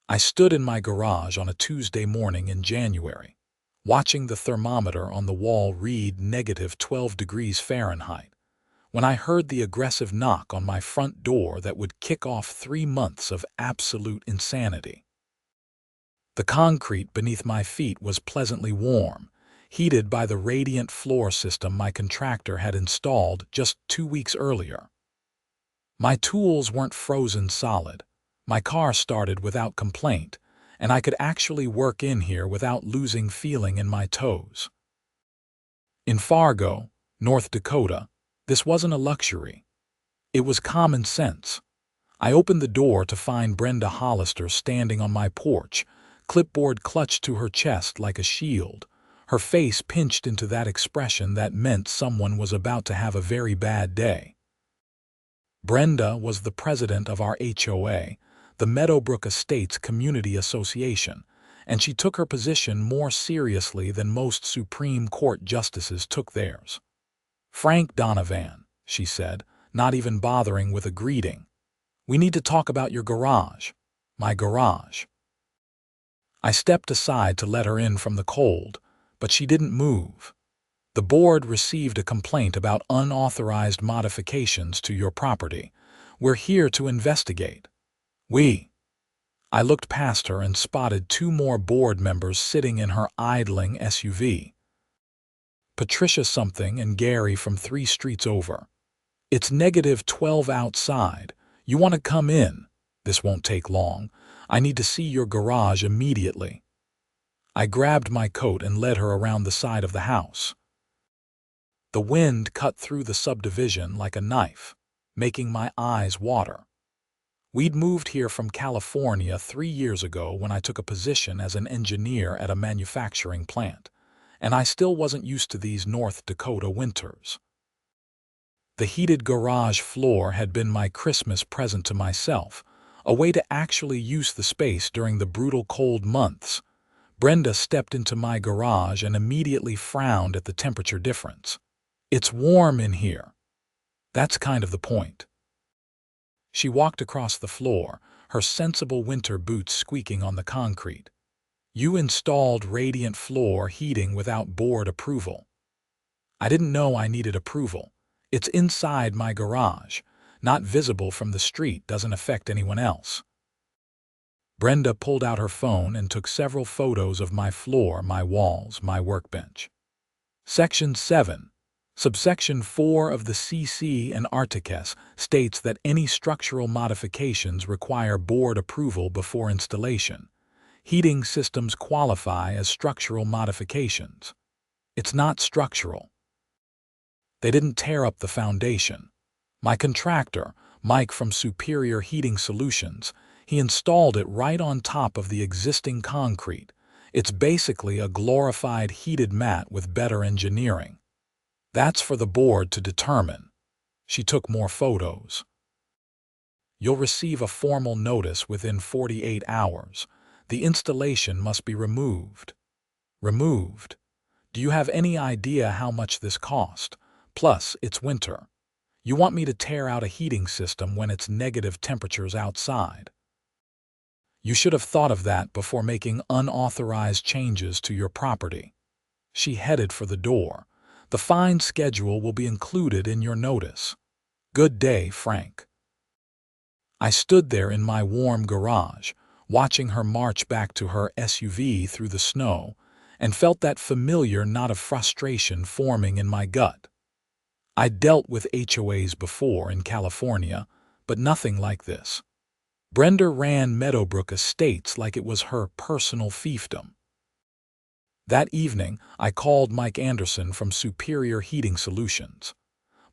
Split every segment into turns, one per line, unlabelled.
I stood in my garage on a Tuesday morning in January, watching the thermometer on the wall read -12 degrees Fahrenheit, when I heard the aggressive knock on my front door that would kick off 3 months of absolute insanity. The concrete beneath my feet was pleasantly warm, heated by the radiant floor system my contractor had installed just 2 weeks earlier. My tools weren't frozen solid. My car started without complaint, and I could actually work in here without losing feeling in my toes. In Fargo, North Dakota, this wasn't a luxury. It was common sense. I opened the door to find Brenda Hollister standing on my porch, clipboard clutched to her chest like a shield, her face pinched into that expression that meant someone was about to have a very bad day. Brenda was the president of our HOA, the Meadowbrook Estates Community Association, and she took her position more seriously than most Supreme Court justices took theirs. "Frank Donovan," she said, not even bothering with a greeting. "We need to talk about your garage." My garage. I stepped aside to let her in from the cold, but she didn't move. "The board received a complaint about unauthorized modifications to your property. We're here to investigate." I looked past her and spotted 2 more board members sitting in her idling SUV. Patricia something and Gary from 3 streets over. "It's -12 outside. You want to come in? This won't take long. I need to see your garage immediately." I grabbed my coat and led her around the side of the house. The wind cut through the subdivision like a knife, making my eyes water. We'd moved here from California 3 years ago when I took a position as an engineer at a manufacturing plant, and I still wasn't used to these North Dakota winters. The heated garage floor had been my Christmas present to myself, a way to actually use the space during the brutal cold months. Brenda stepped into my garage and immediately frowned at the temperature difference. "It's warm in here." "That's kind of the point." She walked across the floor, her sensible winter boots squeaking on the concrete. "You installed radiant floor heating without board approval." "I didn't know I needed approval. It's inside my garage. Not visible from the street doesn't affect anyone else." Brenda pulled out her phone and took several photos of my floor, my walls, my workbench. Section 7. Subsection 4 of the CC and Articles states that any structural modifications require board approval before installation. Heating systems qualify as structural modifications. It's not structural. They didn't tear up the foundation. My contractor, Mike from Superior Heating Solutions, he installed it right on top of the existing concrete. It's basically a glorified heated mat with better engineering. That's for the board to determine. She took more photos. "You'll receive a formal notice within 48 hours. The installation must be removed." "Removed? Do you have any idea how much this cost? Plus, it's winter. You want me to tear out a heating system when it's negative temperatures outside? You should have thought of that before making unauthorized changes to your property." She headed for the door. "The fine schedule will be included in your notice. Good day, Frank." I stood there in my warm garage, watching her march back to her SUV through the snow, and felt that familiar knot of frustration forming in my gut. I'd dealt with HOAs before in California, but nothing like this. Brenda ran Meadowbrook Estates like it was her personal fiefdom. That evening, I called Mike Anderson from Superior Heating Solutions.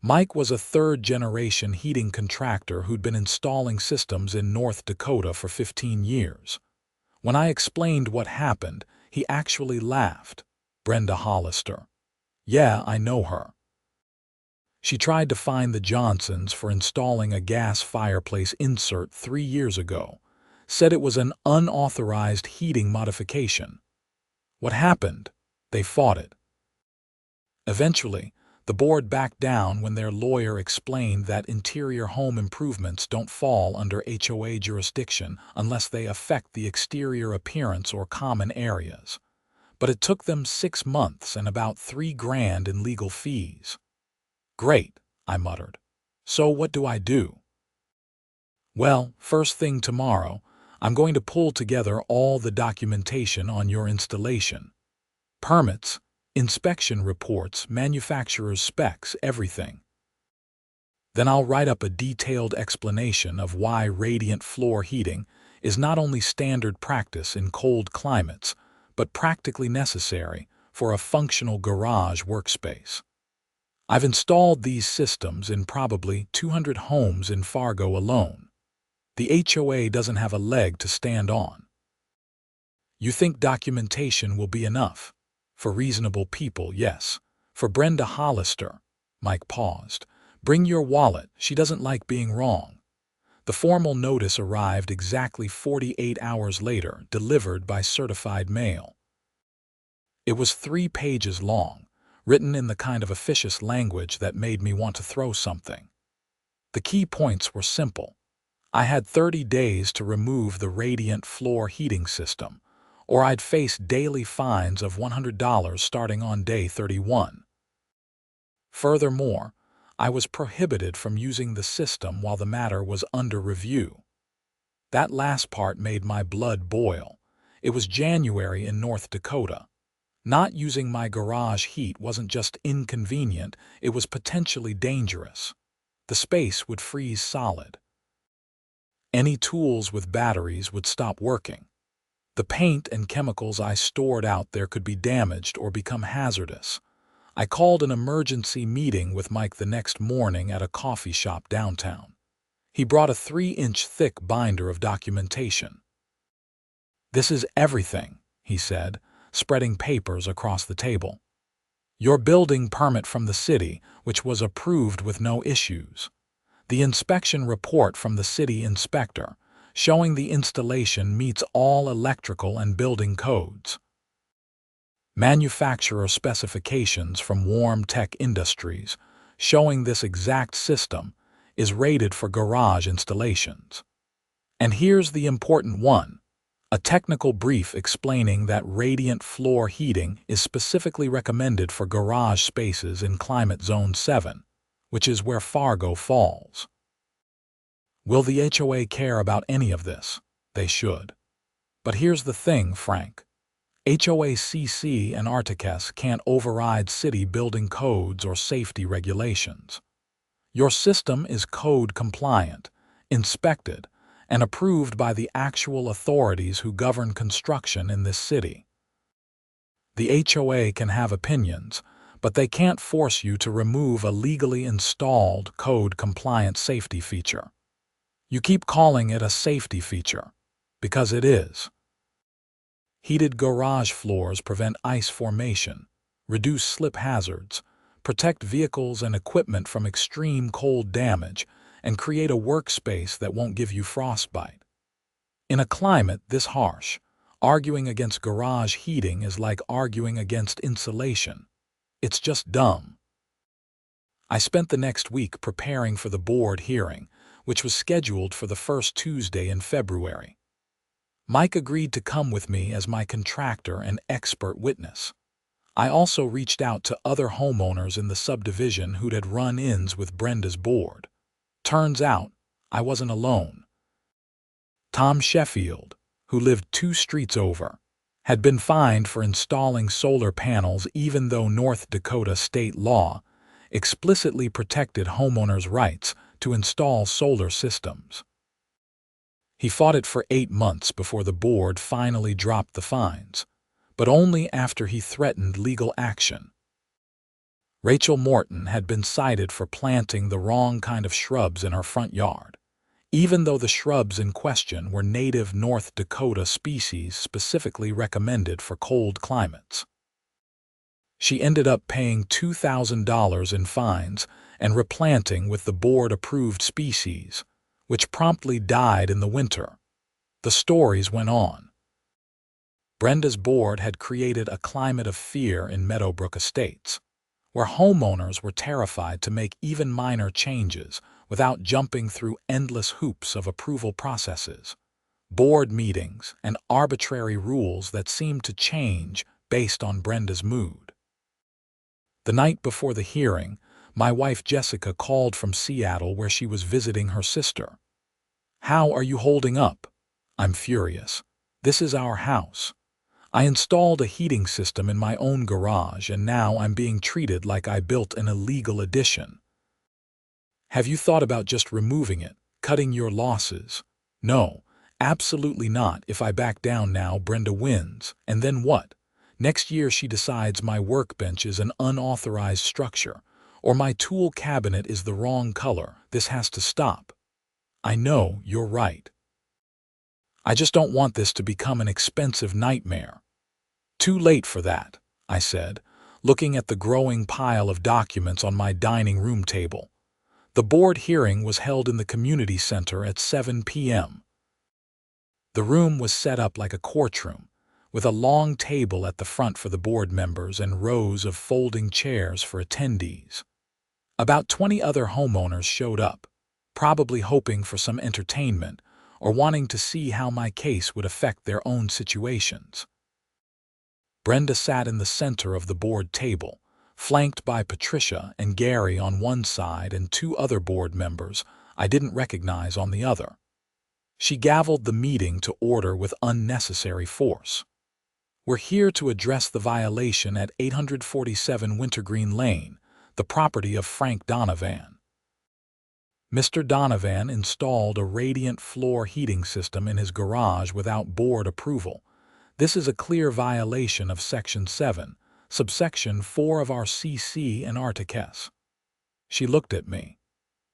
Mike was a third-generation heating contractor who'd been installing systems in North Dakota for 15 years. When I explained what happened, he actually laughed. "Brenda Hollister. Yeah, I know her. She tried to fine the Johnsons for installing a gas fireplace insert 3 years ago. Said it was an unauthorized heating modification. What happened? They fought it. Eventually, The board backed down when their lawyer explained that interior home improvements don't fall under HOA jurisdiction unless they affect the exterior appearance or common areas. But it took them 6 months and about $3,000 in legal fees. Great, I muttered. So what do I do? Well, first thing tomorrow, I'm going to pull together all the documentation on your installation. Permits, inspection reports, manufacturer's specs, everything. Then I'll write up a detailed explanation of why radiant floor heating is not only standard practice in cold climates, but practically necessary for a functional garage workspace. I've installed these systems in probably 200 homes in Fargo alone. The HOA doesn't have a leg to stand on. You think documentation will be enough? For reasonable people, yes. For Brenda Hollister, Mike paused. Bring your wallet, she doesn't like being wrong. The formal notice arrived exactly 48 hours later, delivered by certified mail. It was 3 pages long, written in the kind of officious language that made me want to throw something. The key points were simple. I had 30 days to remove the radiant floor heating system, or I'd face daily fines of $100 starting on day 31. Furthermore, I was prohibited from using the system while the matter was under review. That last part made my blood boil. It was January in North Dakota. Not using my garage heat wasn't just inconvenient, it was potentially dangerous. The space would freeze solid. Any tools with batteries would stop working. The paint and chemicals I stored out there could be damaged or become hazardous. I called an emergency meeting with Mike the next morning at a coffee shop downtown. He brought a 3-inch thick binder of documentation. "This is everything," he said, spreading papers across the table. "Your building permit from the city, which was approved with no issues. The inspection report from the city inspector, showing the installation meets all electrical and building codes. Manufacturer specifications from Warm Tech Industries, showing this exact system is rated for garage installations. And here's the important one. A technical brief explaining that radiant floor heating is specifically recommended for garage spaces in Climate Zone 7, which is where Fargo falls. Will the HOA care about any of this? They should. But here's the thing, Frank. HOA-CC and Articus can't override city building codes or safety regulations. Your system is code compliant, inspected, and approved by the actual authorities who govern construction in this city. The HOA can have opinions, but they can't force you to remove a legally installed, code-compliant safety feature. You keep calling it a safety feature, because it is. Heated garage floors prevent ice formation, reduce slip hazards, protect vehicles and equipment from extreme cold damage, and create a workspace that won't give you frostbite. In a climate this harsh, arguing against garage heating is like arguing against insulation. It's just dumb. I spent the next week preparing for the board hearing, which was scheduled for the first Tuesday in February. Mike agreed to come with me as my contractor and expert witness. I also reached out to other homeowners in the subdivision who'd had run-ins with Brenda's board. Turns out, I wasn't alone. Tom Sheffield, who lived 2 streets over, had been fined for installing solar panels even though North Dakota state law explicitly protected homeowners' rights to install solar systems. He fought it for 8 months before the board finally dropped the fines, but only after he threatened legal action. Rachel Morton had been cited for planting the wrong kind of shrubs in her front yard, even though the shrubs in question were native North Dakota species specifically recommended for cold climates. She ended up paying $2,000 in fines and replanting with the board-approved species, which promptly died in the winter. The stories went on. Brenda's board had created a climate of fear in Meadowbrook Estates, where homeowners were terrified to make even minor changes without jumping through endless hoops of approval processes, board meetings, and arbitrary rules that seemed to change based on Brenda's mood. The night before the hearing, my wife Jessica called from Seattle where she was visiting her sister. "How are you holding up?" "I'm furious. This is our house. I installed a heating system in my own garage and now I'm being treated like I built an illegal addition." "Have you thought about just removing it, cutting your losses?" "No, absolutely not. If I back down now, Brenda wins. And then what? Next year she decides my workbench is an unauthorized structure, or my tool cabinet is the wrong color. This has to stop." "I know, you're right. I just don't want this to become an expensive nightmare." "Too late for that," I said, looking at the growing pile of documents on my dining room table. The board hearing was held in the community center at 7 p.m. The room was set up like a courtroom, with a long table at the front for the board members and rows of folding chairs for attendees. About 20 other homeowners showed up, probably hoping for some entertainment or wanting to see how my case would affect their own situations. Brenda sat in the center of the board table, flanked by Patricia and Gary on one side and two other board members I didn't recognize on the other. She gavelled the meeting to order with unnecessary force. "We're here to address the violation at 847 Wintergreen Lane, the property of Frank Donovan. Mr. Donovan installed a radiant floor heating system in his garage without board approval. This is a clear violation of Section 7, subsection 4 of our CC and Articles." She looked at me.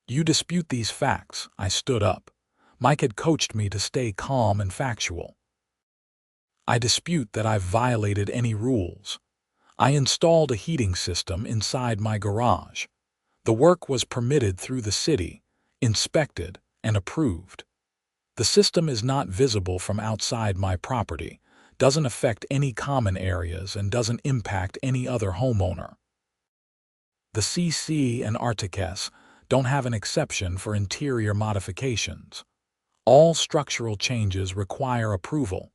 "You dispute these facts." I stood up. Mike had coached me to stay calm and factual. "I dispute that I've violated any rules. I installed a heating system inside my garage. The work was permitted through the city, inspected, and approved. The system is not visible from outside my property, doesn't affect any common areas, and doesn't impact any other homeowner. The CC and Articles don't have an exception for interior modifications. All structural changes require approval.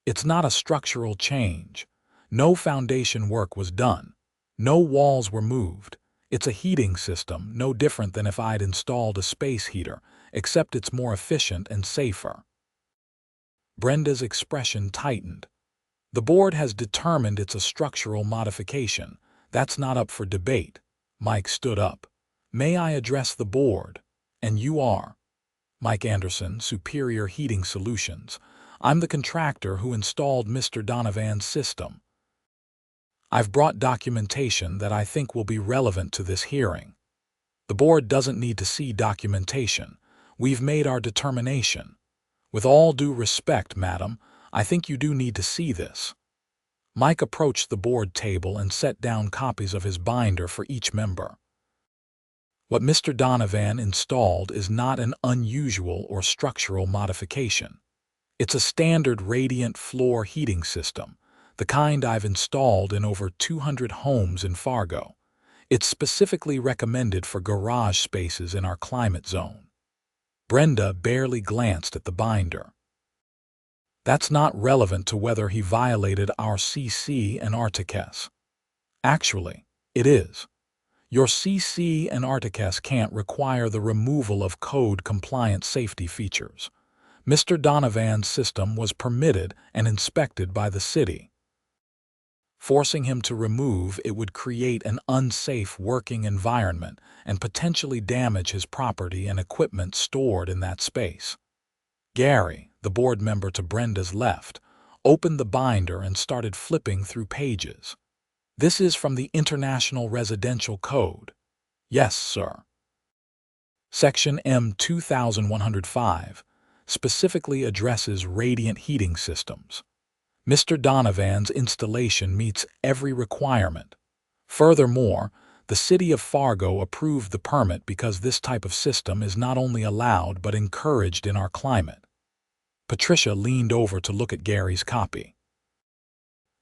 It's not a structural change. No foundation work was done. No walls were moved. It's a heating system, no different than if I'd installed a space heater, except it's more efficient and safer." Brenda's expression tightened. "The board has determined it's a structural modification. That's not up for debate." Mike stood up. "May I address the board?" "And you are?" "Mike Anderson, Superior Heating Solutions. I'm the contractor who installed Mr. Donovan's system. I've brought documentation that I think will be relevant to this hearing." "The board doesn't need to see documentation. We've made our determination." "With all due respect, madam, I think you do need to see this." Mike approached the board table and set down copies of his binder for each member. "What Mr. Donovan installed is not an unusual or structural modification. It's a standard radiant floor heating system, the kind I've installed in over 200 homes in Fargo. It's specifically recommended for garage spaces in our climate zone." Brenda barely glanced at the binder. "That's not relevant to whether he violated our CC and Articles." "Actually, it is. Your CC and Articles can't require the removal of code-compliant safety features. Mr. Donovan's system was permitted and inspected by the city. Forcing him to remove it would create an unsafe working environment and potentially damage his property and equipment stored in that space." Gary, the board member to Brenda's left, opened the binder and started flipping through pages. "This is from the International Residential Code." "Yes, sir." "Section M 2105 specifically addresses radiant heating systems. Mr. Donovan's installation meets every requirement. Furthermore, the city of Fargo approved the permit because this type of system is not only allowed but encouraged in our climate." Patricia leaned over to look at Gary's copy.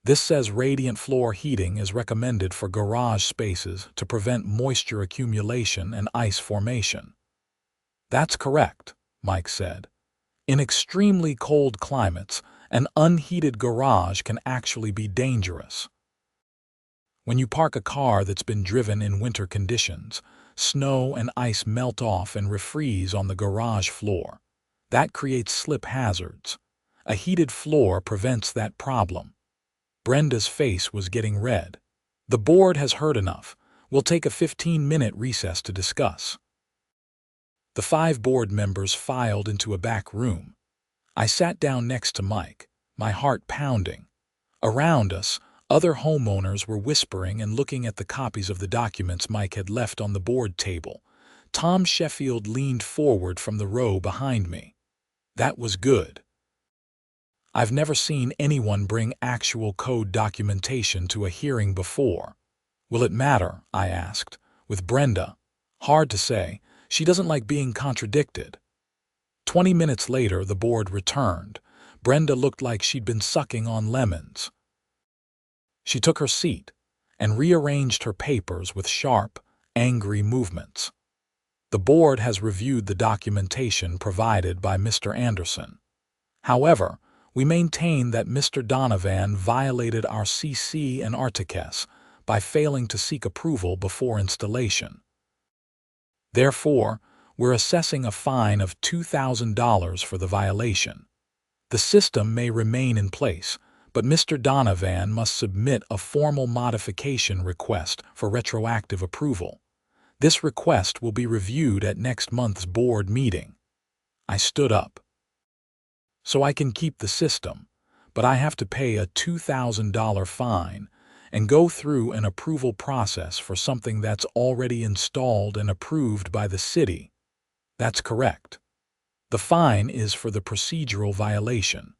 This says radiant floor heating is recommended for garage spaces to prevent moisture accumulation and ice formation. That's correct, Mike said. In extremely cold climates, an unheated garage can actually be dangerous. When you park a car that's been driven in winter conditions, snow and ice melt off and refreeze on the garage floor. That creates slip hazards. A heated floor prevents that problem. Brenda's face was getting red. The board has heard enough. We'll take a 15-minute recess to discuss. The 5 board members filed into a back room. I sat down next to Mike, my heart pounding. Around us, other homeowners were whispering and looking at the copies of the documents Mike had left on the board table. Tom Sheffield leaned forward from the row behind me. That was good. I've never seen anyone bring actual code documentation to a hearing before. Will it matter? I asked, with Brenda. Hard to say. She doesn't like being contradicted. 20 minutes later, the board returned. Brenda looked like she'd been sucking on lemons. She took her seat and rearranged her papers with sharp, angry movements. The board has reviewed the documentation provided by Mr. Anderson. However, we maintain that Mr. Donovan violated our CC and Articus by failing to seek approval before installation. Therefore, we're assessing a fine of $2,000 for the violation. The system may remain in place, but Mr. Donovan must submit a formal modification request for retroactive approval. This request will be reviewed at next month's board meeting. I stood up. So I can keep the system, but I have to pay a $2,000 fine and go through an approval process for something that's already installed and approved by the city. That's correct. The fine is for the procedural violation.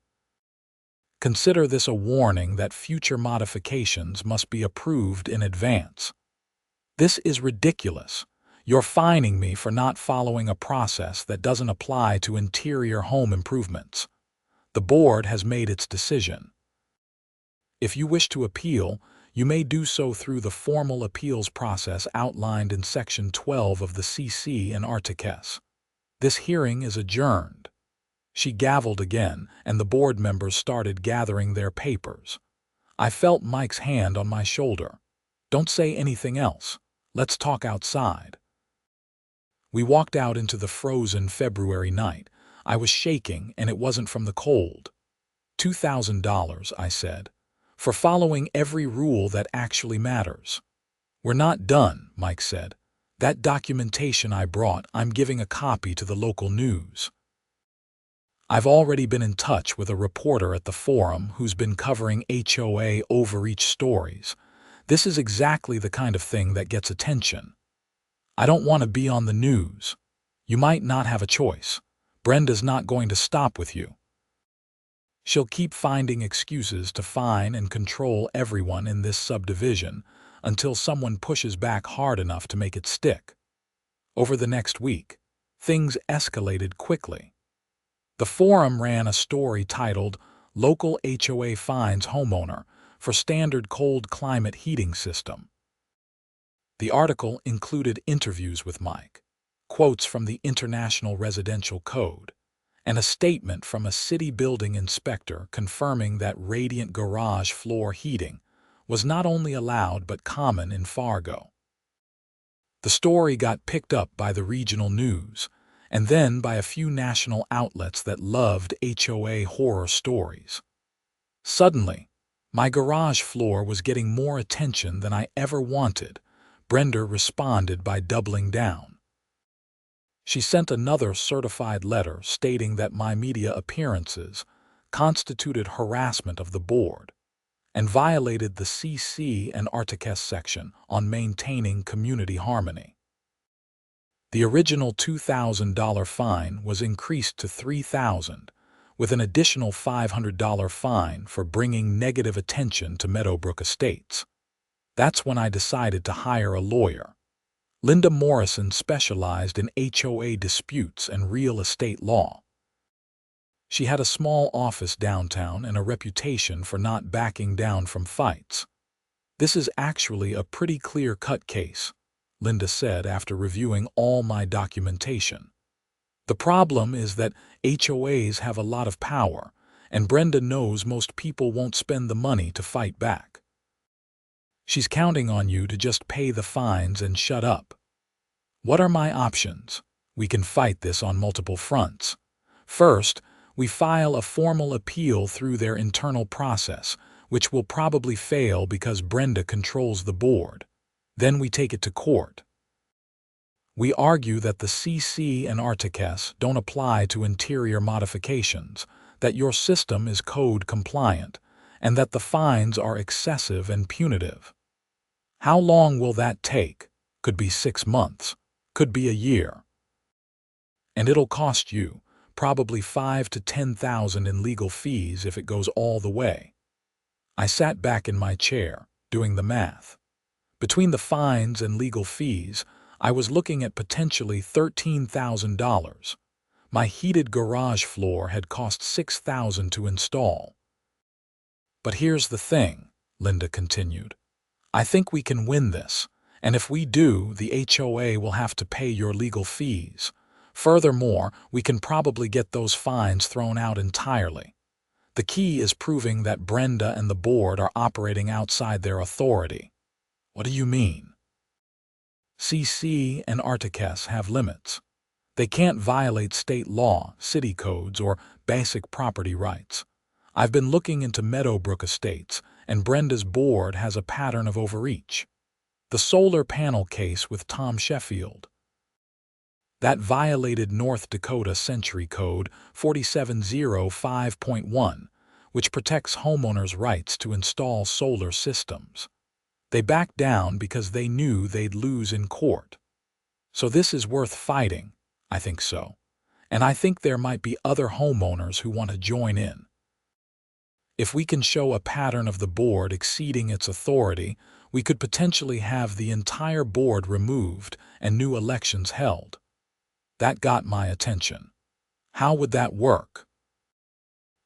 Consider this a warning that future modifications must be approved in advance. This is ridiculous. You're fining me for not following a process that doesn't apply to interior home improvements. The board has made its decision. If you wish to appeal, you may do so through the formal appeals process outlined in Section 12 of the CC and Articus. This hearing is adjourned. She gavelled again, and the board members started gathering their papers. I felt Mike's hand on my shoulder. Don't say anything else. Let's talk outside. We walked out into the frozen February night. I was shaking, and it wasn't from the cold. $2,000, I said, for following every rule that actually matters. We're not done, Mike said. That documentation I brought, I'm giving a copy to the local news. I've already been in touch with a reporter at the forum who's been covering HOA overreach stories. This is exactly the kind of thing that gets attention. I don't want to be on the news. You might not have a choice. Brenda's not going to stop with you. She'll keep finding excuses to fine and control everyone in this subdivision until someone pushes back hard enough to make it stick. Over the next week, things escalated quickly. The forum ran a story titled, "Local HOA Fines Homeowner for Standard Cold Climate Heating System." The article included interviews with Mike, quotes from the International Residential Code, and a statement from a city building inspector confirming that radiant garage floor heating was not only allowed but common in Fargo. The story got picked up by the regional news, and then by a few national outlets that loved HOA horror stories. Suddenly, my garage floor was getting more attention than I ever wanted. Brenda responded by doubling down. She sent another certified letter stating that my media appearances constituted harassment of the board and violated the CC and Articus section on maintaining community harmony. The original $2,000 fine was increased to $3,000, with an additional $500 fine for bringing negative attention to Meadowbrook Estates. That's when I decided to hire a lawyer. Linda Morrison specialized in HOA disputes and real estate law. She had a small office downtown and a reputation for not backing down from fights. "This is actually a pretty clear-cut case," Linda said after reviewing all my documentation. "The problem is that HOAs have a lot of power, and Brenda knows most people won't spend the money to fight back. She's counting on you to just pay the fines and shut up." "What are my options?" "We can fight this on multiple fronts. First, we file a formal appeal through their internal process, which will probably fail because Brenda controls the board. Then we take it to court. We argue that the CC and Articus don't apply to interior modifications, that your system is code compliant, and that the fines are excessive and punitive. How long will that take? Could be 6 months, could be a year. And it'll cost you probably $5,000 to $10,000 in legal fees if it goes all the way." I sat back in my chair, doing the math. Between the fines and legal fees, I was looking at potentially $13,000. My heated garage floor had cost $6,000 to install. "But here's the thing," Linda continued. "I think we can win this, and if we do, the HOA will have to pay your legal fees. Furthermore, we can probably get those fines thrown out entirely. The key is proving that Brenda and the board are operating outside their authority." "What do you mean?" "CC and Articus have limits. They can't violate state law, city codes, or basic property rights. I've been looking into Meadowbrook Estates, and Brenda's board has a pattern of overreach. The solar panel case with Tom Sheffield. That violated North Dakota Century Code 4705.1, which protects homeowners' rights to install solar systems. They backed down because they knew they'd lose in court. So this is worth fighting." "I think so. And I think there might be other homeowners who want to join in. If we can show a pattern of the board exceeding its authority, we could potentially have the entire board removed and new elections held." That got my attention. "How would that work?"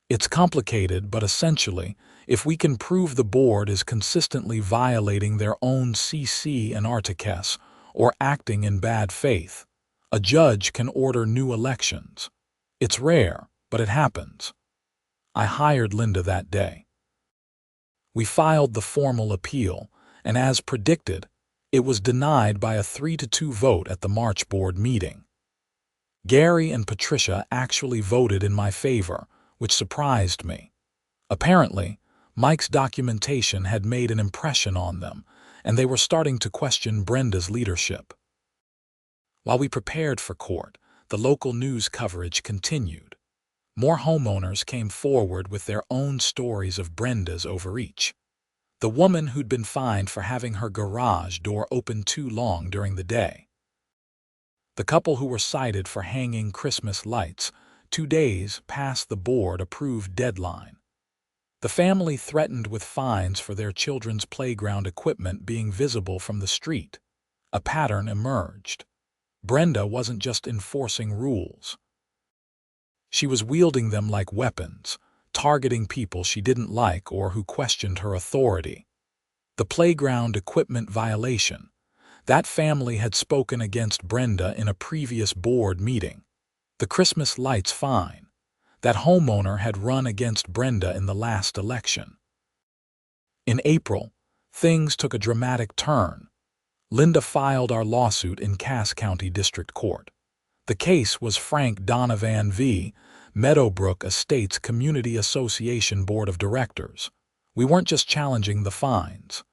"It's complicated, but essentially, if we can prove the board is consistently violating their own CC and Articus or acting in bad faith, a judge can order new elections. It's rare, but it happens." I hired Linda that day. We filed the formal appeal, and as predicted, it was denied by a 3-2 vote at the March board meeting. Gary and Patricia actually voted in my favor, which surprised me. Apparently, Mike's documentation had made an impression on them, and they were starting to question Brenda's leadership. While we prepared for court, the local news coverage continued. More homeowners came forward with their own stories of Brenda's overreach. The woman who'd been fined for having her garage door open too long during the day. The couple who were cited for hanging Christmas lights 2 days past the board-approved deadline. The family threatened with fines for their children's playground equipment being visible from the street. A pattern emerged. Brenda wasn't just enforcing rules. She was wielding them like weapons, targeting people she didn't like or who questioned her authority. The playground equipment violation. That family had spoken against Brenda in a previous board meeting. The Christmas lights fine. That homeowner had run against Brenda in the last election. In April, things took a dramatic turn. Linda filed our lawsuit in Cass County District Court. The case was Frank Donovan v. Meadowbrook Estates Community Association Board of Directors. We weren't just challenging the fines.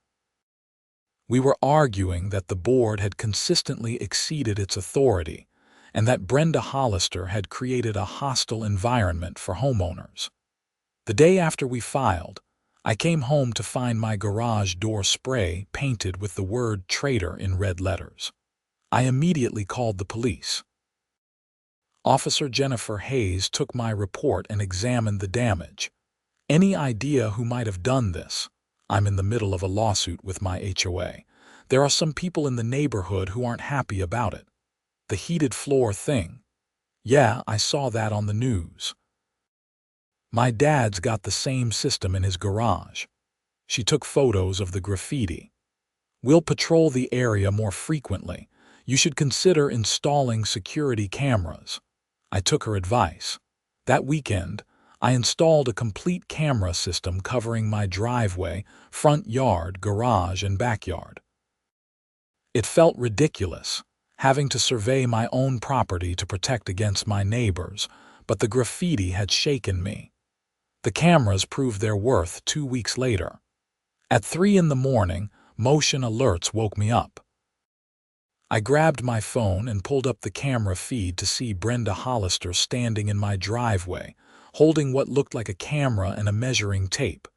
We were arguing that the board had consistently exceeded its authority and that Brenda Hollister had created a hostile environment for homeowners. The day after we filed, I came home to find my garage door spray painted with the word traitor in red letters. I immediately called the police. Officer Jennifer Hayes took my report and examined the damage. "Any idea who might have done this?" "I'm in the middle of a lawsuit with my HOA. There are some people in the neighborhood who aren't happy about it." "The heated floor thing?" "Yeah, I saw that on the news." My dad's got the same system in his garage. She took photos of the graffiti. We'll patrol the area more frequently. You should consider installing security cameras. I took her advice. That weekend, I installed a complete camera system covering my driveway, front yard, garage, and backyard. It felt ridiculous, having to survey my own property to protect against my neighbors, but the graffiti had shaken me. The cameras proved their worth 2 weeks later. At 3 in the morning, motion alerts woke me up. I grabbed my phone and pulled up the camera feed to see Brenda Hollister standing in my driveway, holding what looked like a camera and a measuring tape.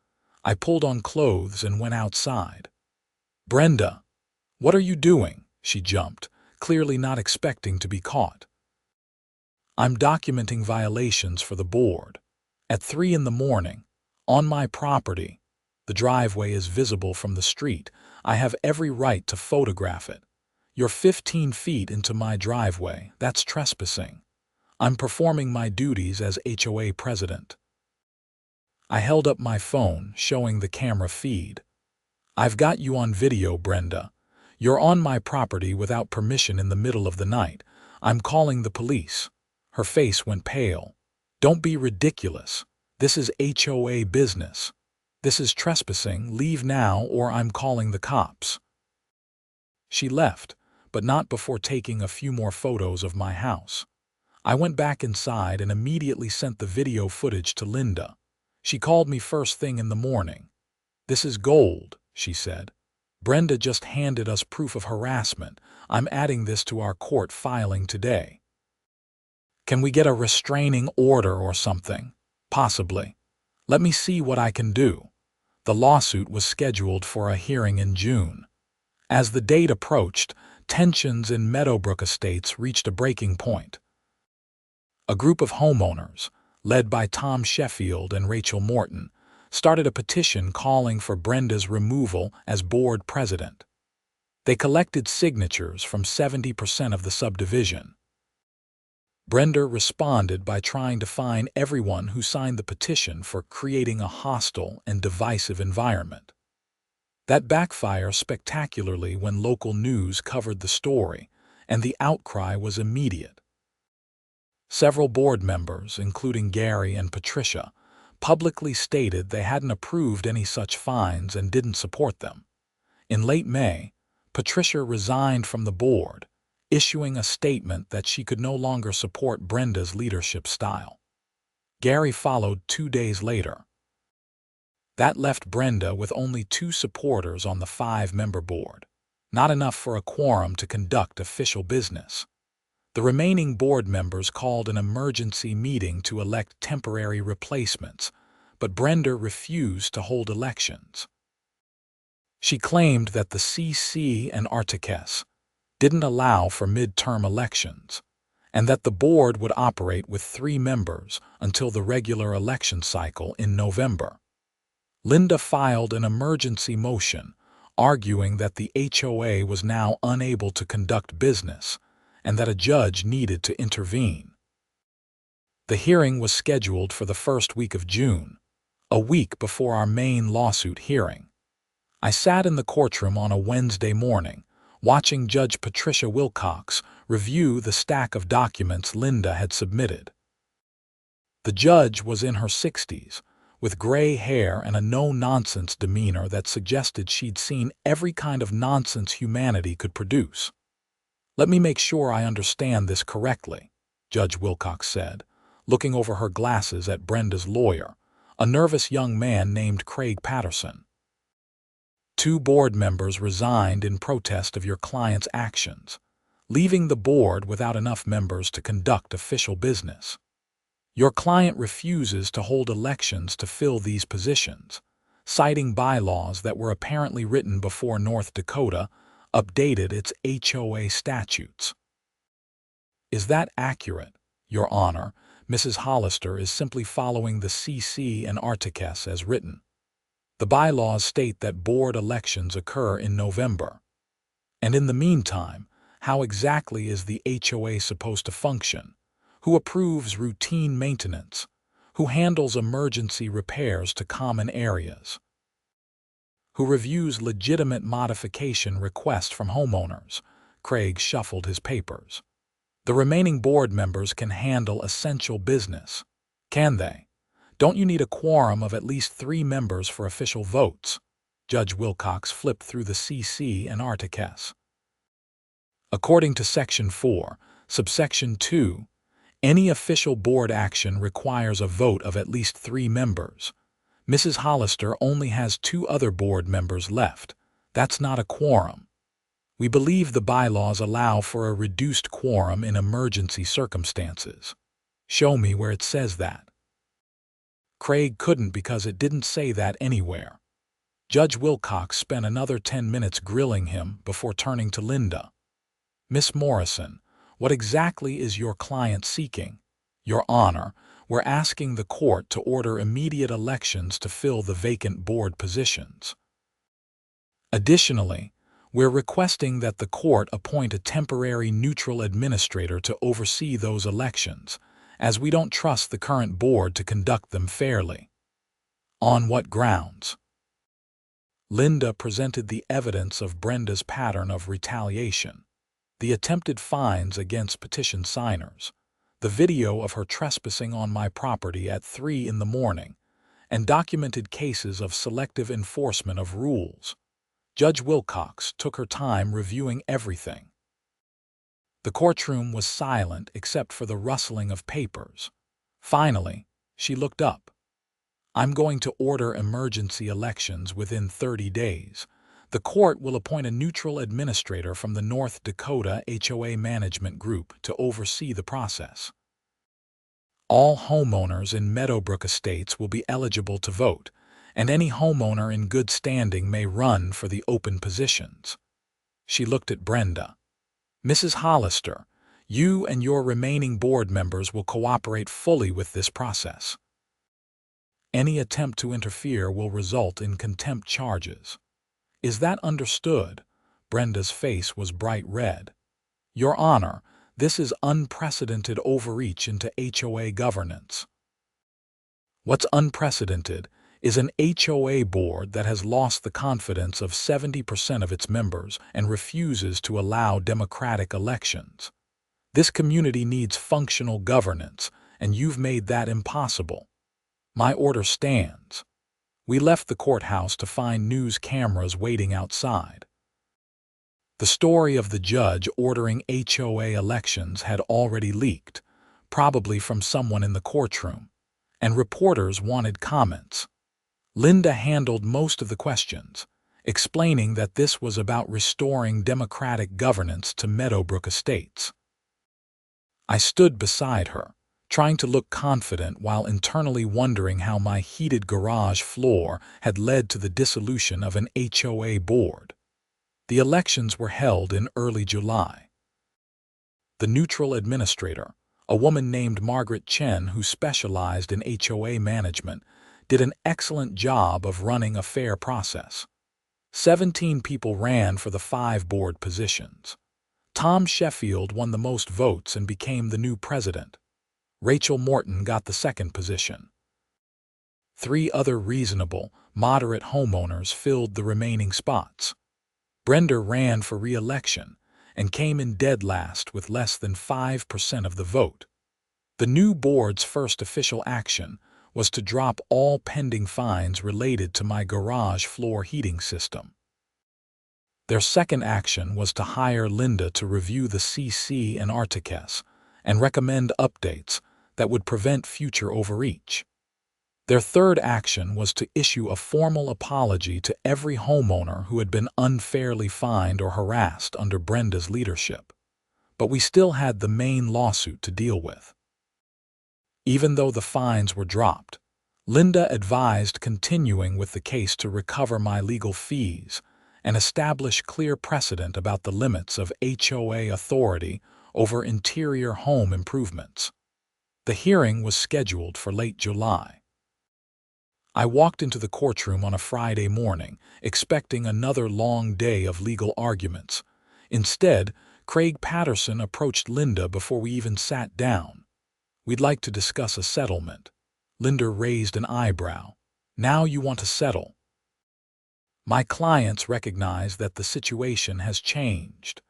I pulled on clothes and went outside. "Brenda, what are you doing?" She jumped, clearly not expecting to be caught. "I'm documenting violations for the board. At 3 in the morning, on my property. The driveway is visible from the street. I have every right to photograph it. You're 15 feet into my driveway. That's trespassing. I'm performing my duties as HOA president." I held up my phone, showing the camera feed. "I've got you on video, Brenda. You're on my property without permission in the middle of the night. I'm calling the police." Her face went pale. "Don't be ridiculous. This is HOA business. This is trespassing. Leave now or I'm calling the cops." She left, but not before taking a few more photos of my house. I went back inside and immediately sent the video footage to Linda. She called me first thing in the morning. "This is gold," she said. "Brenda just handed us proof of harassment. I'm adding this to our court filing today. Can we get a restraining order or something? Possibly. Let me see what I can do." The lawsuit was scheduled for a hearing in June. As the date approached, tensions in Meadowbrook Estates reached a breaking point. A group of homeowners, led by Tom Sheffield and Rachel Morton, started a petition calling for Brenda's removal as board president. They collected signatures from 70% of the subdivision. Brenda responded by trying to fine everyone who signed the petition for creating a hostile and divisive environment. That backfired spectacularly when local news covered the story, and the outcry was immediate. Several board members, including Gary and Patricia, publicly stated they hadn't approved any such fines and didn't support them. In late May, Patricia resigned from the board, issuing a statement that she could no longer support Brenda's leadership style. Gary followed 2 days later. That left Brenda with only 2 supporters on the 5-member board, not enough for a quorum to conduct official business. The remaining board members called an emergency meeting to elect temporary replacements, but Brenda refused to hold elections. She claimed that the CC and Artiques didn't allow for midterm elections, and that the board would operate with 3 members until the regular election cycle in November. Linda filed an emergency motion, arguing that the HOA was now unable to conduct business and that a judge needed to intervene. The hearing was scheduled for the first week of June, a week before our main lawsuit hearing. I sat in the courtroom on a Wednesday morning, watching Judge Patricia Wilcox review the stack of documents Linda had submitted. The judge was in her 60s, with gray hair and a no-nonsense demeanor that suggested she'd seen every kind of nonsense humanity could produce. "Let me make sure I understand this correctly," Judge Wilcox said, looking over her glasses at Brenda's lawyer, a nervous young man named Craig Patterson. "2 board members resigned in protest of your client's actions, leaving the board without enough members to conduct official business. Your client refuses to hold elections to fill these positions, citing bylaws that were apparently written before North Dakota updated its HOA statutes." "Is that accurate, Your Honor? Mrs. Hollister is simply following the CC and Artiques as written. The bylaws state that board elections occur in November. And in the meantime, how exactly is the HOA supposed to function? Who approves routine maintenance? who handles emergency repairs to common areas, who reviews legitimate modification requests from homeowners. Craig shuffled his papers. The remaining board members can handle essential business. Can they? Don't you need a quorum of at least 3 members for official votes? Judge Wilcox flipped through the CC and Articles. According to Section 4, Subsection 2, any official board action requires a vote of at least 3 members. Mrs. Hollister only has 2 other board members left. That's not a quorum. We believe the bylaws allow for a reduced quorum in emergency circumstances. Show me where it says that. Craig couldn't because it didn't say that anywhere. Judge Wilcox spent another 10 minutes grilling him before turning to Linda. Miss Morrison, what exactly is your client seeking? Your Honor, we're asking the court to order immediate elections to fill the vacant board positions. Additionally, we're requesting that the court appoint a temporary neutral administrator to oversee those elections, as we don't trust the current board to conduct them fairly. On what grounds? Linda presented the evidence of Brenda's pattern of retaliation, the attempted fines against petition signers, the video of her trespassing on my property at 3 in the morning, and documented cases of selective enforcement of rules. Judge Wilcox took her time reviewing everything. The courtroom was silent except for the rustling of papers. Finally, she looked up. I'm going to order emergency elections within 30 days. The court will appoint a neutral administrator from the North Dakota HOA Management Group to oversee the process. All homeowners in Meadowbrook Estates will be eligible to vote, and any homeowner in good standing may run for the open positions. She looked at Brenda. Mrs. Hollister, you and your remaining board members will cooperate fully with this process. Any attempt to interfere will result in contempt charges. Is that understood? Brenda's face was bright red. Your Honor, this is unprecedented overreach into HOA governance. What's unprecedented is an HOA board that has lost the confidence of 70% of its members and refuses to allow democratic elections. This community needs functional governance, and you've made that impossible. My order stands. We left the courthouse to find news cameras waiting outside. The story of the judge ordering HOA elections had already leaked, probably from someone in the courtroom, and reporters wanted comments. Linda handled most of the questions, explaining that this was about restoring democratic governance to Meadowbrook Estates. I stood beside her, trying to look confident while internally wondering how my heated garage floor had led to the dissolution of an HOA board. The elections were held in early July. The neutral administrator, a woman named Margaret Chen who specialized in HOA management, did an excellent job of running a fair process. 17 people ran for the 5 board positions. Tom Sheffield won the most votes and became the new president. Rachel Morton got the 2nd position. 3 other reasonable, moderate homeowners filled the remaining spots. Brenda ran for re-election and came in dead last with less than 5% of the vote. The new board's first official action was to drop all pending fines related to my garage floor heating system. Their second action was to hire Linda to review the CC and Articles and recommend updates that would prevent future overreach. Their third action was to issue a formal apology to every homeowner who had been unfairly fined or harassed under Brenda's leadership. But we still had the main lawsuit to deal with. Even though the fines were dropped, Linda advised continuing with the case to recover my legal fees and establish clear precedent about the limits of HOA authority over interior home improvements. The hearing was scheduled for late July. I walked into the courtroom on a Friday morning, expecting another long day of legal arguments. Instead, Craig Patterson approached Linda before we even sat down. We'd like to discuss a settlement. Linda raised an eyebrow. Now you want to settle. My clients recognize that the situation has changed.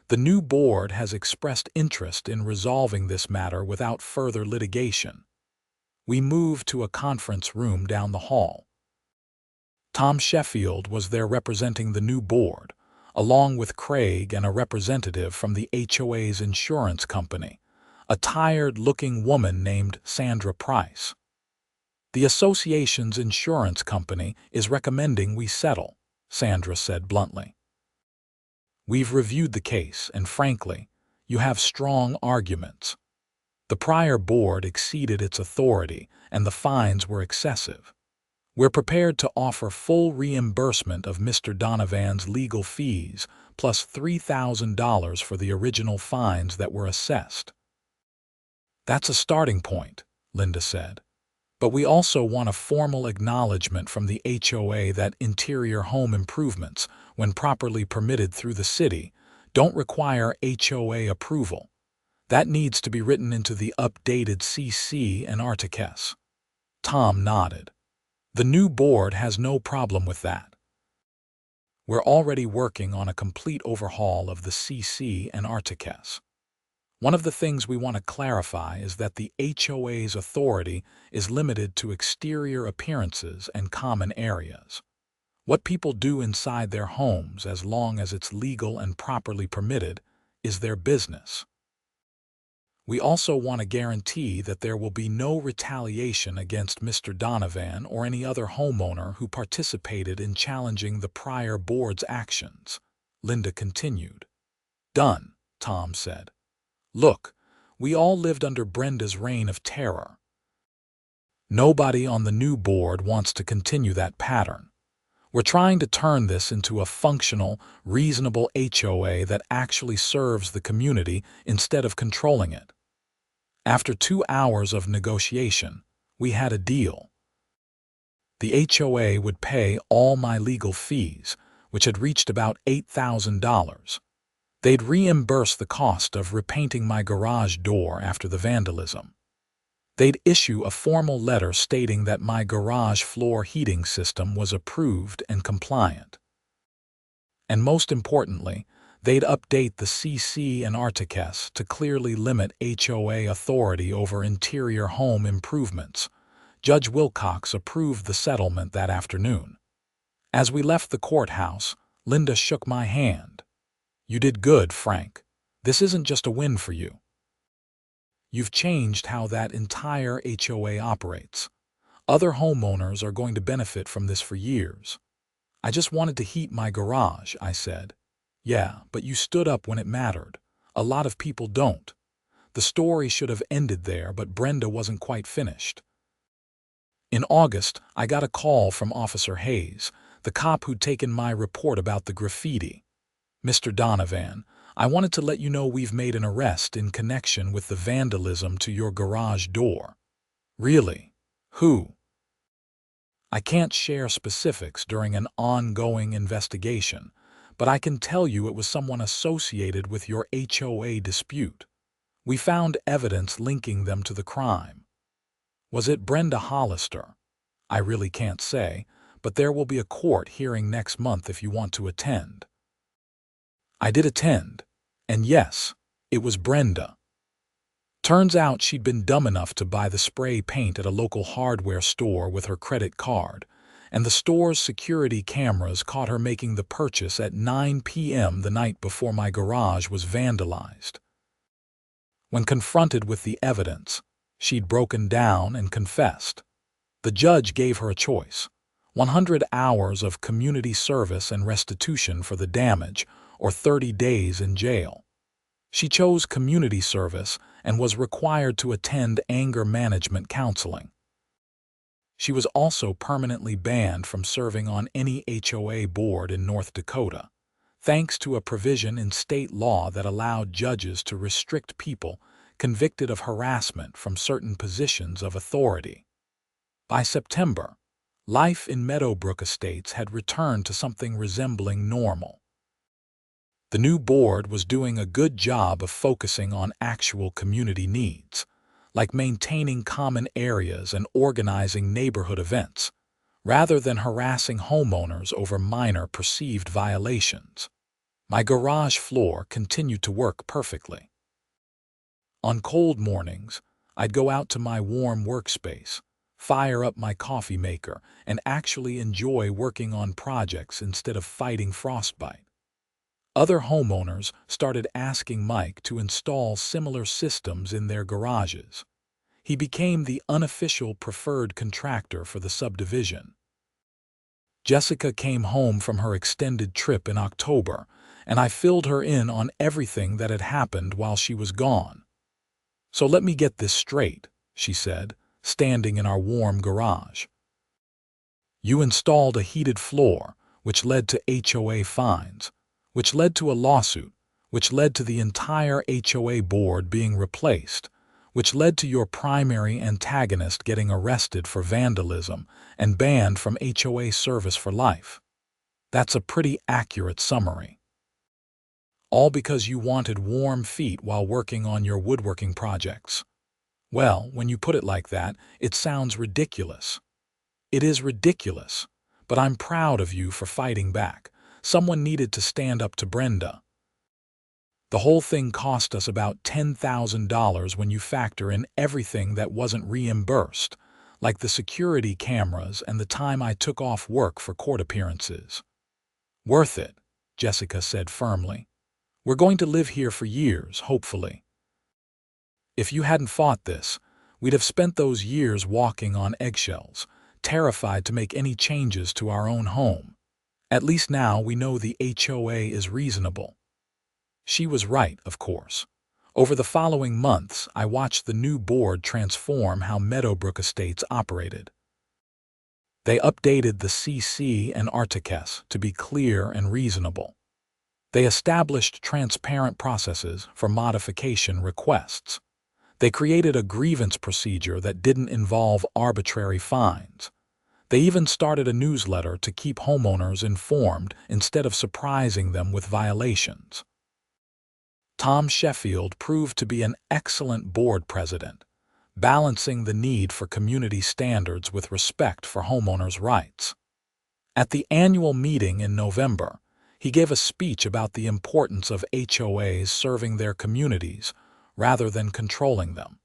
The new board has expressed interest in resolving this matter without further litigation. We moved to a conference room down the hall. Tom Sheffield was there representing the new board, along with Craig and a representative from the HOA's insurance company, a tired-looking woman named Sandra Price. The association's insurance company is recommending we settle, Sandra said bluntly. We've reviewed the case, and frankly, you have strong arguments. The prior board exceeded its authority, and the fines were excessive. We're prepared to offer full reimbursement of Mr. Donovan's legal fees, plus $3,000 for the original fines that were assessed. That's a starting point, Linda said. But we also want a formal acknowledgement from the HOA that interior home improvements, when properly permitted through the city, don't require HOA approval. That needs to be written into the updated CC and Articus. Tom nodded. The new board has no problem with that. We're already working on a complete overhaul of the CC and Articus. One of the things we want to clarify is that the HOA's authority is limited to exterior appearances and common areas. What people do inside their homes, as long as it's legal and properly permitted, is their business. We also want to guarantee that there will be no retaliation against Mr. Donovan or any other homeowner who participated in challenging the prior board's actions, Linda continued. Done, Tom said. Look, we all lived under Brenda's reign of terror. Nobody on the new board wants to continue that pattern. We're trying to turn this into a functional, reasonable HOA that actually serves the community instead of controlling it. After 2 hours of negotiation, we had a deal. The HOA would pay all my legal fees, which had reached about $8,000. They'd reimburse the cost of repainting my garage door after the vandalism. They'd issue a formal letter stating that my garage floor heating system was approved and compliant. And most importantly, they'd update the CC and Articus to clearly limit HOA authority over interior home improvements. Judge Wilcox approved the settlement that afternoon. As we left the courthouse, Linda shook my hand. You did good, Frank. This isn't just a win for you. You've changed how that entire HOA operates. Other homeowners are going to benefit from this for years. I just wanted to heat my garage, I said. Yeah, but you stood up when it mattered. A lot of people don't. The story should have ended there, but Brenda wasn't quite finished. In August, I got a call from Officer Hayes, the cop who'd taken my report about the graffiti. Mr. Donovan, I wanted to let you know we've made an arrest in connection with the vandalism to your garage door. Really? Who? I can't share specifics during an ongoing investigation, but I can tell you it was someone associated with your HOA dispute. We found evidence linking them to the crime. Was it Brenda Hollister? I really can't say, but there will be a court hearing next month if you want to attend. I did attend, and yes, it was Brenda. Turns out she'd been dumb enough to buy the spray paint at a local hardware store with her credit card, and the store's security cameras caught her making the purchase at 9 p.m. the night before my garage was vandalized. When confronted with the evidence, she'd broken down and confessed. The judge gave her a choice: 100 hours of community service and restitution for the damage, or 30 days in jail. She chose community service and was required to attend anger management counseling. She was also permanently banned from serving on any HOA board in North Dakota, thanks to a provision in state law that allowed judges to restrict people convicted of harassment from certain positions of authority. By September, life in Meadowbrook Estates had returned to something resembling normal. The new board was doing a good job of focusing on actual community needs, like maintaining common areas and organizing neighborhood events, rather than harassing homeowners over minor perceived violations. My garage floor continued to work perfectly. On cold mornings, I'd go out to my warm workspace, fire up my coffee maker, and actually enjoy working on projects instead of fighting frostbite. Other homeowners started asking Mike to install similar systems in their garages. He became the unofficial preferred contractor for the subdivision. Jessica came home from her extended trip in October, and I filled her in on everything that had happened while she was gone. "So let me get this straight," she said, standing in our warm garage. "You installed a heated floor, which led to HOA fines, which led to a lawsuit, which led to the entire HOA board being replaced, which led to your primary antagonist getting arrested for vandalism and banned from HOA service for life. That's a pretty accurate summary. All because you wanted warm feet while working on your woodworking projects. Well, when you put it like that, it sounds ridiculous. It is ridiculous, but I'm proud of you for fighting back. Someone needed to stand up to Brenda. The whole thing cost us about $10,000 when you factor in everything that wasn't reimbursed, like the security cameras and the time I took off work for court appearances." "Worth it," Jessica said firmly. "We're going to live here for years, hopefully. If you hadn't fought this, we'd have spent those years walking on eggshells, terrified to make any changes to our own home. At least now we know the HOA is reasonable." She was right, of course. Over the following months, I watched the new board transform how Meadowbrook Estates operated. They updated the CC and Articus to be clear and reasonable. They established transparent processes for modification requests. They created a grievance procedure that didn't involve arbitrary fines. They even started a newsletter to keep homeowners informed instead of surprising them with violations. Tom Sheffield proved to be an excellent board president, balancing the need for community standards with respect for homeowners' rights. At the annual meeting in November, he gave a speech about the importance of HOAs serving their communities rather than controlling them.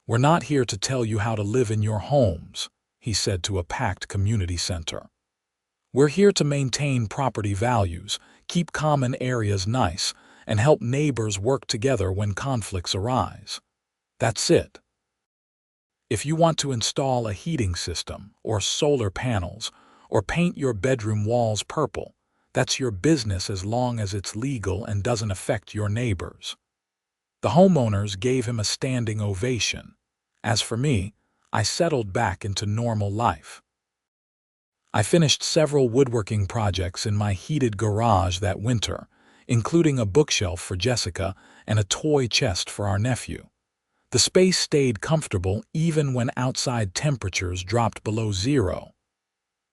"We're not here to tell you how to live in your homes," he said to a packed community center. "We're here to maintain property values, keep common areas nice, and help neighbors work together when conflicts arise. That's it. If you want to install a heating system, or solar panels, or paint your bedroom walls purple, that's your business as long as it's legal and doesn't affect your neighbors." The homeowners gave him a standing ovation. As for me, I settled back into normal life. I finished several woodworking projects in my heated garage that winter, including a bookshelf for Jessica and a toy chest for our nephew. The space stayed comfortable even when outside temperatures dropped below zero.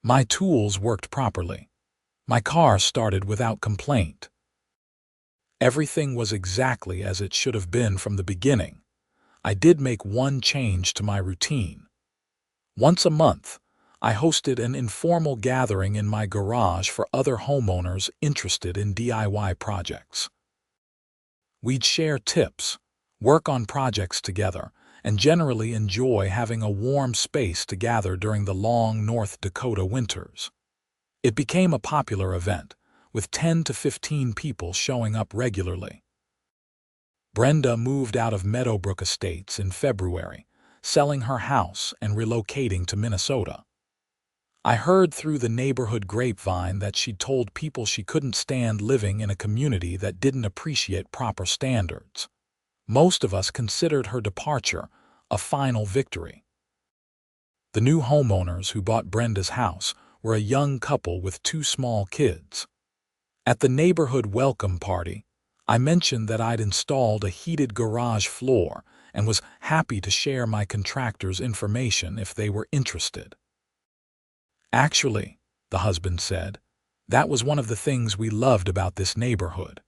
My tools worked properly. My car started without complaint. Everything was exactly as it should have been from the beginning. I did make one change to my routine. Once a month, I hosted an informal gathering in my garage for other homeowners interested in DIY projects. We'd share tips, work on projects together, and generally enjoy having a warm space to gather during the long North Dakota winters. It became a popular event, with 10 to 15 people showing up regularly. Brenda moved out of Meadowbrook Estates in February, selling her house and relocating to Minnesota. I heard through the neighborhood grapevine that she'd told people she couldn't stand living in a community that didn't appreciate proper standards. Most of us considered her departure a final victory. The new homeowners who bought Brenda's house were a young couple with 2 small kids. At the neighborhood welcome party, I mentioned that I'd installed a heated garage floor and was happy to share my contractor's information if they were interested. "Actually," the husband said, "that was one of the things we loved about this neighborhood.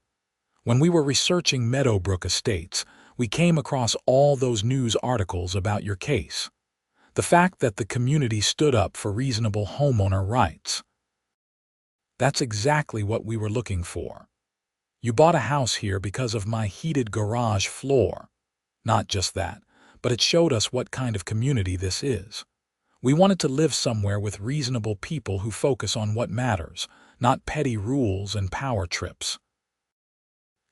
When we were researching Meadowbrook Estates, We came across all those news articles about your case. The fact that the community stood up for reasonable homeowner rights. That's exactly what we were looking for. You bought a house here because of my heated garage floor. Not just that, but it showed us what kind of community this is. We wanted to live somewhere with reasonable people who focus on what matters, not petty rules and power trips.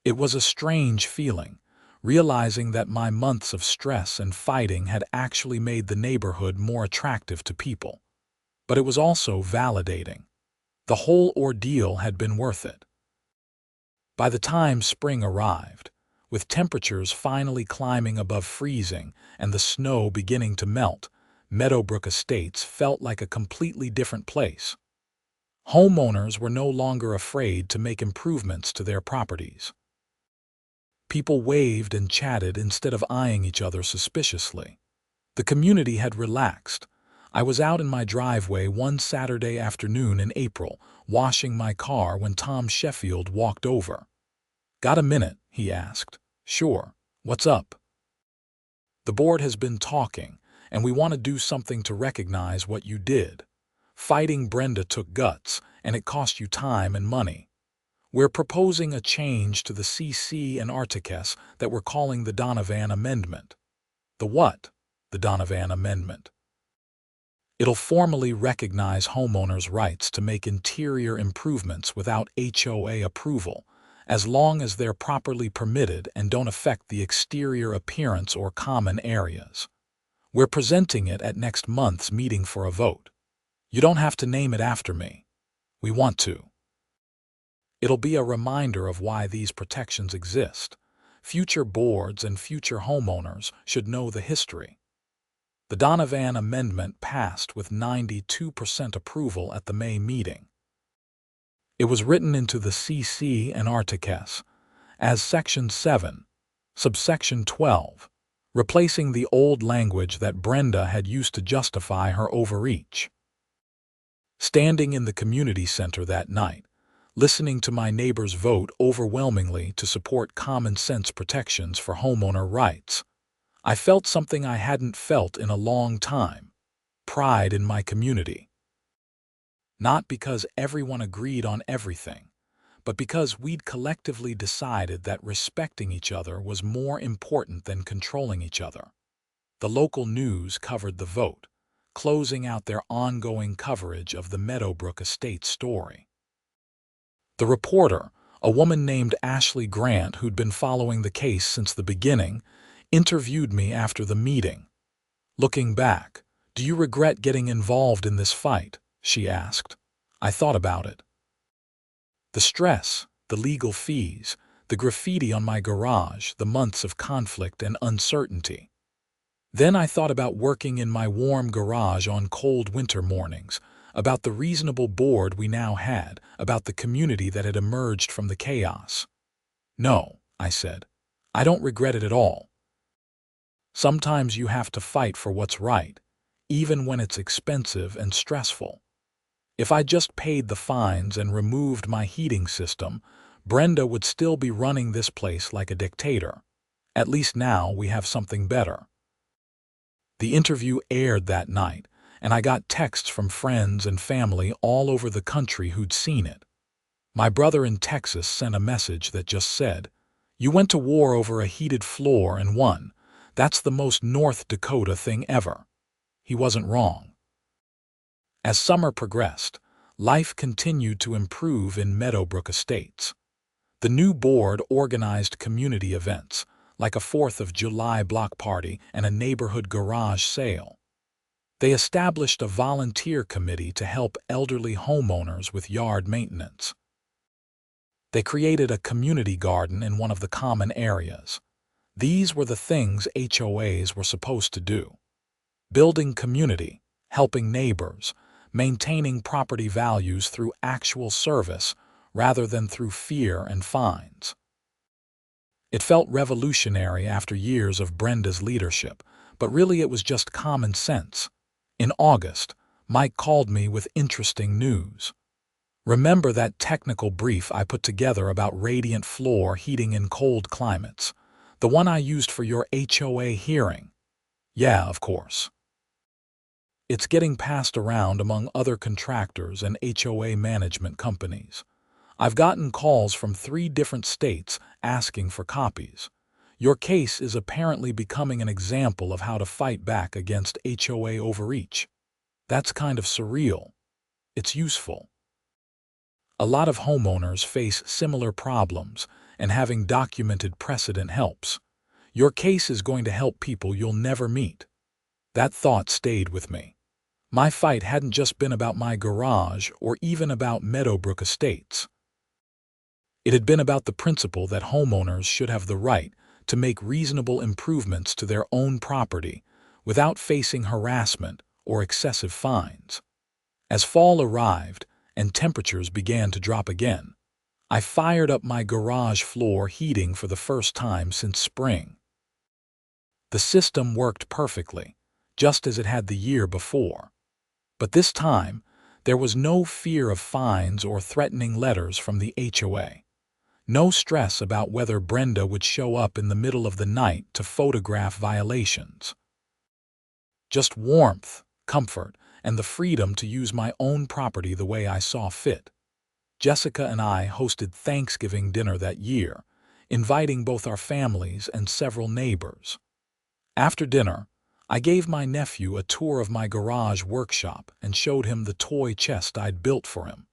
It was a strange feeling, realizing that my months of stress and fighting had actually made the neighborhood more attractive to people. But it was also validating. The whole ordeal had been worth it. By the time spring arrived, with temperatures finally climbing above freezing and the snow beginning to melt, Meadowbrook Estates felt like a completely different place. Homeowners were no longer afraid to make improvements to their properties. People waved and chatted instead of eyeing each other suspiciously. The community had relaxed. I was out in my driveway one Saturday afternoon in April, washing my car when Tom Sheffield walked over. "Got a minute?" he asked. "Sure. What's up?" "The board has been talking, and we want to do something to recognize what you did. Fighting Brenda took guts, and it cost you time and money. We're proposing a change to the CC and Articus that we're calling the Donovan Amendment." "The what?" "The Donovan Amendment. It'll formally recognize homeowners' rights to make interior improvements without HOA approval, as long as they're properly permitted and don't affect the exterior appearance or common areas. We're presenting it at next month's meeting for a vote. You don't have to name it after me. We want to. It'll be a reminder of why these protections exist. Future boards and future homeowners should know the history." The Donovan Amendment passed with 92% approval at the May meeting. It was written into the CC and Articus as Section 7, subsection 12, replacing the old language that Brenda had used to justify her overreach. Standing in the community center that night, listening to my neighbors vote overwhelmingly to support common-sense protections for homeowner rights, I felt something I hadn't felt in a long time: pride in my community. Not because everyone agreed on everything, but because we'd collectively decided that respecting each other was more important than controlling each other. The local news covered the vote, closing out their ongoing coverage of the Meadowbrook Estates story. The reporter, a woman named Ashley Grant who'd been following the case since the beginning, interviewed me after the meeting. "Looking back, do you regret getting involved in this fight?" she asked. I thought about it. The stress, the legal fees, the graffiti on my garage, the months of conflict and uncertainty. Then I thought about working in my warm garage on cold winter mornings, about the reasonable board we now had, about the community that had emerged from the chaos. "No," I said, "I don't regret it at all. Sometimes you have to fight for what's right, even when it's expensive and stressful. If I just paid the fines and removed my heating system, Brenda would still be running this place like a dictator. At least now we have something better." The interview aired that night, and I got texts from friends and family all over the country who'd seen it. My brother in Texas sent a message that just said, "You went to war over a heated floor and won. That's the most North Dakota thing ever." He wasn't wrong. As summer progressed, life continued to improve in Meadowbrook Estates. The new board organized community events, like a 4th of July block party and a neighborhood garage sale. They established a volunteer committee to help elderly homeowners with yard maintenance. They created a community garden in one of the common areas. These were the things HOAs were supposed to do: building community, helping neighbors, maintaining property values through actual service rather than through fear and fines. It felt revolutionary after years of Brenda's leadership, but really it was just common sense. In August, Mike called me with interesting news. "Remember that technical brief I put together about radiant floor heating in cold climates? The one I used for your HOA hearing. Yeah, of course. It's getting passed around among other contractors and HOA management companies. I've gotten calls from 3 different states asking for copies. Your case is apparently becoming an example of how to fight back against HOA overreach. That's kind of surreal. It's useful. A lot of homeowners face similar problems, and having documented precedent helps. Your case is going to help people you'll never meet. That thought stayed with me. My fight hadn't just been about my garage or even about Meadowbrook Estates. It had been about the principle that homeowners should have the right to make reasonable improvements to their own property without facing harassment or excessive fines. As fall arrived and temperatures began to drop again, I fired up my garage floor heating for the first time since spring. The system worked perfectly, just as it had the year before. But this time, there was no fear of fines or threatening letters from the HOA. No stress about whether Brenda would show up in the middle of the night to photograph violations. Just warmth, comfort, and the freedom to use my own property the way I saw fit. Jessica and I hosted Thanksgiving dinner that year, inviting both our families and several neighbors. After dinner, I gave my nephew a tour of my garage workshop and showed him the toy chest I'd built for him.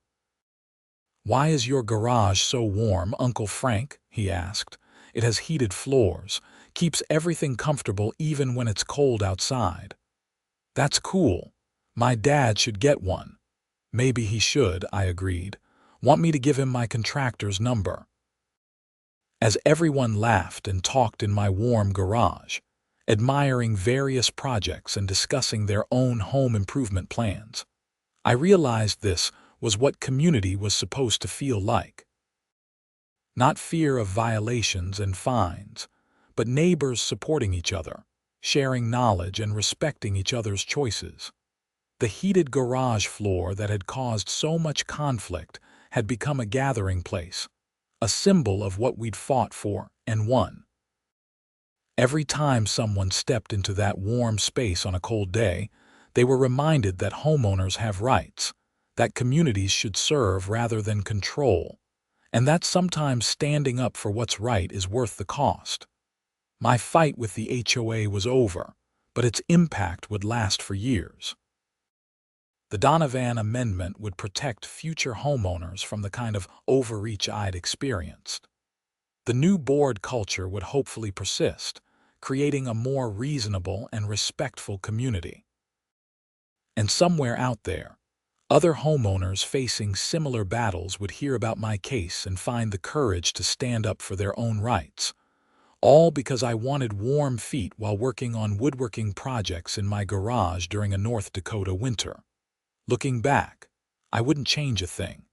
"Why is your garage so warm, Uncle Frank?" he asked. "It has heated floors, keeps everything comfortable even when it's cold outside." "That's cool. My dad should get one." "Maybe he should," I agreed. "Want me to give him my contractor's number?" As everyone laughed and talked in my warm garage, admiring various projects and discussing their own home improvement plans, I realized this was what community was supposed to feel like. Not fear of violations and fines, but neighbors supporting each other, sharing knowledge and respecting each other's choices. The heated garage floor that had caused so much conflict had become a gathering place, a symbol of what we'd fought for and won. Every time someone stepped into that warm space on a cold day, they were reminded that homeowners have rights, that communities should serve rather than control, and that sometimes standing up for what's right is worth the cost. My fight with the HOA was over, but its impact would last for years. The Donovan Amendment would protect future homeowners from the kind of overreach I'd experienced. The new board culture would hopefully persist, creating a more reasonable and respectful community. And somewhere out there, other homeowners facing similar battles would hear about my case and find the courage to stand up for their own rights, all because I wanted warm feet while working on woodworking projects in my garage during a North Dakota winter. Looking back, I wouldn't change a thing.